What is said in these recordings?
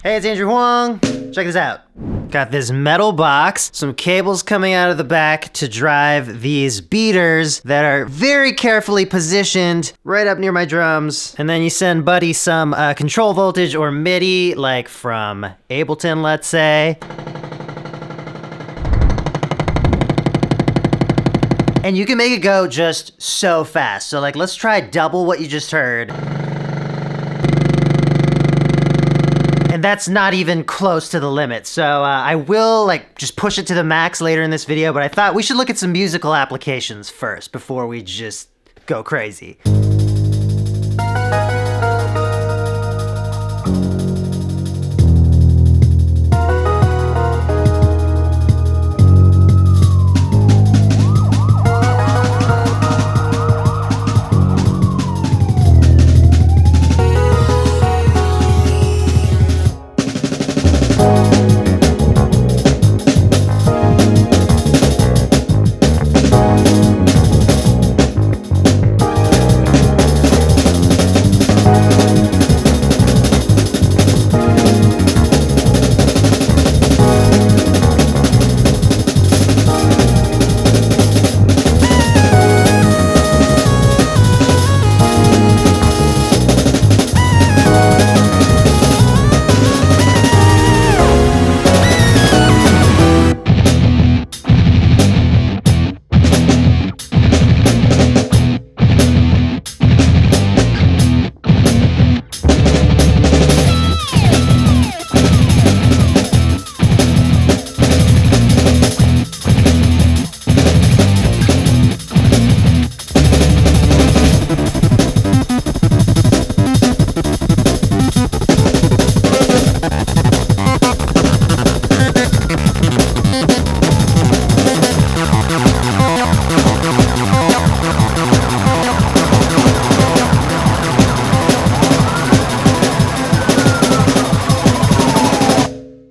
Hey, it's Andrew Huang. Check this out. Got this metal box, some cables coming out of the back to drive these beaters that are very carefully positioned right up near my drums. And then you send Buddy some control voltage or MIDI, like from Ableton, let's say. And you can make it go just so fast. So like, let's try double what you just heard. And that's not even close to the limit. So I will like just push it to the max later in this video, but I thought we should look at some musical applications first before we just go crazy.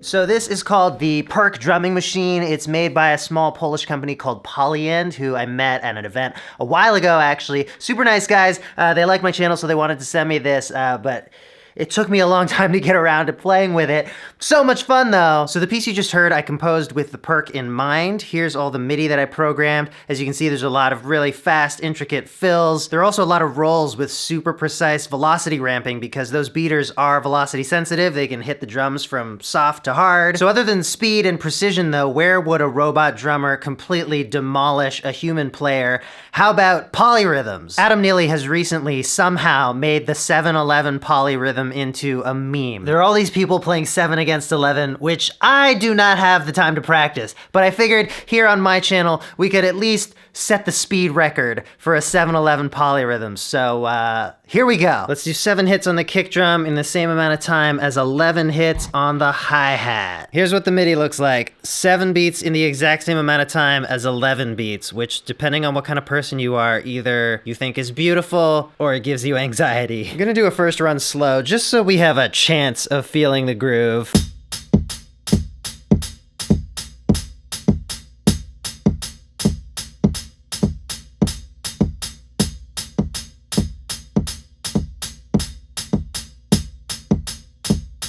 So this is called the Perc drumming machine. It's made by a small Polish company called Polyend, who I met at an event a while ago, actually. Super nice guys. They like my channel, so they wanted to send me this, but it took me a long time to get around to playing with it. So much fun though. So the piece you just heard, I composed with the Perc in mind. Here's all the MIDI that I programmed. As you can see, there's a lot of really fast, intricate fills. There are also a lot of rolls with super precise velocity ramping because those beaters are velocity sensitive. They can hit the drums from soft to hard. So other than speed and precision though, where would a robot drummer completely demolish a human player? How about polyrhythms? Adam Neely has recently somehow made the 7-11 polyrhythm into a meme. There are all these people playing 7 against 11, which I do not have the time to practice, but I figured here on my channel, we could at least set the speed record for a 7-11 polyrhythm. So here we go. Let's do 7 hits on the kick drum in the same amount of time as 11 hits on the hi-hat. Here's what the MIDI looks like. 7 beats in the exact same amount of time as 11 beats, which depending on what kind of person you are, either you think is beautiful or it gives you anxiety. I'm gonna do a first run slow, just so we have a chance of feeling the groove.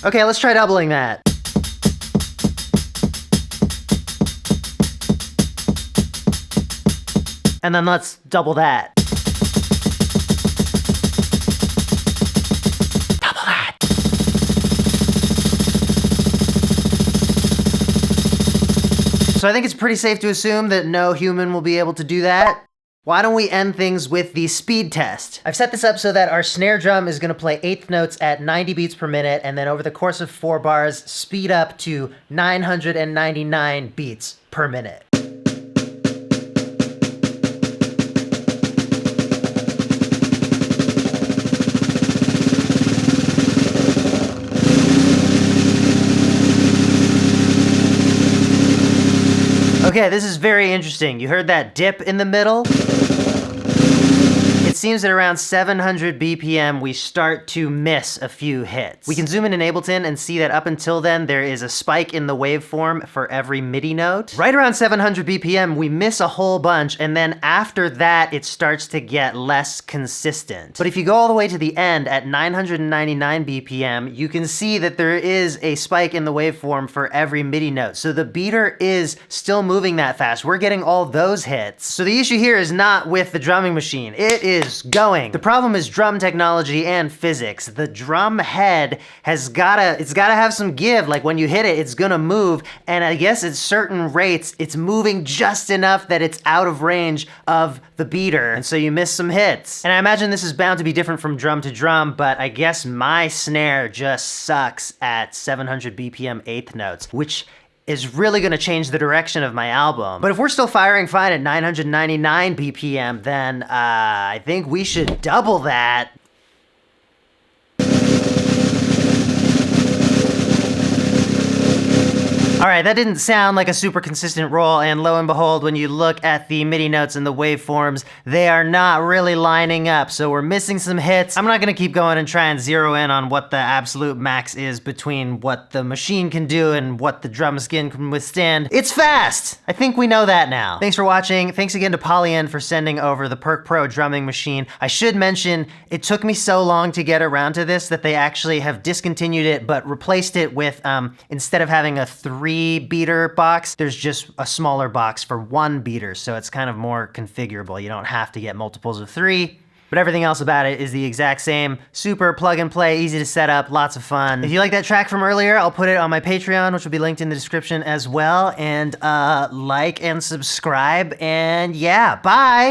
Okay, let's try doubling that. And then let's double that. Double that. So I think it's pretty safe to assume that no human will be able to do that. Why don't we end things with the speed test? I've set this up so that our snare drum is gonna play 8th notes at 90 beats per minute, and then over the course of 4 bars, speed up to 999 beats per minute. Okay, this is very interesting. You heard that dip in the middle? It's seems that around 700 BPM, we start to miss a few hits. We can zoom in Ableton and see that up until then, there is a spike in the waveform for every MIDI note. Right around 700 BPM, we miss a whole bunch, and then after that, it starts to get less consistent. But if you go all the way to the end at 999 BPM, you can see that there is a spike in the waveform for every MIDI note. So the beater is still moving that fast. We're getting all those hits. So the issue here is not with the drumming machine. It is going. The problem is drum technology and physics. The drum head it's gotta have some give. Like when you hit it, it's gonna move. And I guess at certain rates, it's moving just enough that it's out of range of the beater. And so you miss some hits. And I imagine this is bound to be different from drum to drum, but I guess my snare just sucks at 700 BPM eighth notes, which is really gonna change the direction of my album. But if we're still firing fine at 999 BPM, then I think we should double that. All right, that didn't sound like a super consistent roll, and lo and behold, when you look at the MIDI notes and the waveforms, they are not really lining up, so we're missing some hits. I'm not gonna keep going and try and zero in on what the absolute max is between what the machine can do and what the drum skin can withstand. It's fast! I think we know that now. Thanks for watching. Thanks again to Polyend for sending over the Perc Pro drumming machine. I should mention, it took me so long to get around to this that they actually have discontinued it, but replaced it with, instead of having a 3 beater box, there's just a smaller box for 1 beater, so it's kind of more configurable. You don't have to get multiples of 3, but everything else about it is the exact same. Super plug and play, easy to set up, lots of fun. If you like that track from earlier, I'll put it on my Patreon, which will be linked in the description as well, and like and subscribe, and yeah, bye!